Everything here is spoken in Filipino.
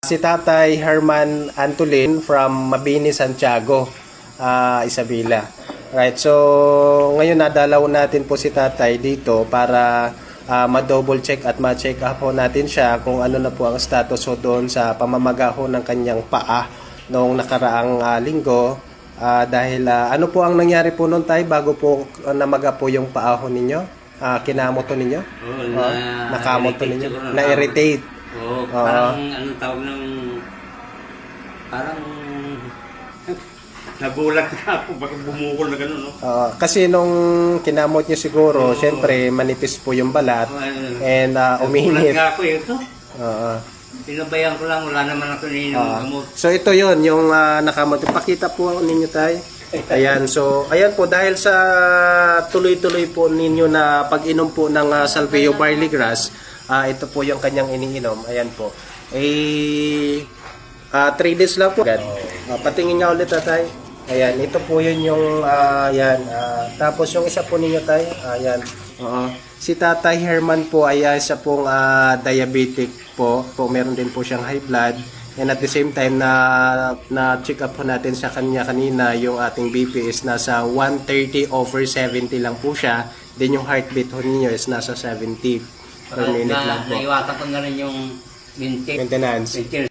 Si Tatay Herman Antolin from Mabini, Santiago, Isabela. Right, so ngayon nadalaw natin po si Tatay dito para ma-double check at ma-check up po natin siya kung ano na po ang status ho doon sa pamamaga ho ng kanyang paa noong nakaraang linggo. Dahil ano po ang nangyari po noon, Tay, bago po namaga po yung paa ho ninyo? Kinamoto ninyo? Nakamoto ninyo? Na-irritate? Oo, parang anong tawag ng... Parang... Nagulat na ako, baka bumukol na gano'n, no? Kasi nung kinamot nyo siguro, syempre manipis po yung balat and umihinit. Nagulat nga ako ito. Pinabayaan ko lang, wala naman ako nilang gamot. So ito yon yung nakamot. Pakita po ninyo, Tay. Ayan, so ayan po, dahil sa tuloy-tuloy po ninyo na pag-inom po ng Salveo Barley Grass, ito po yung kanyang iniinom. Ayan po. 3 days lang po. Patingin nga ulit, Tay. Ayan, ito po yun yung, ayan. Tapos yung isa po ninyo, Tay. Ayan. Si Tatay Herman po ay isa pong diabetic po. Meron din po siyang high blood. And at the same time, na-check up po natin sa kanya kanina, yung ating BP is nasa 130/70 lang po siya. Then yung heartbeat ho ninyo is nasa 70 per minute lang po. Naiwasan ko na rin yung maintenance.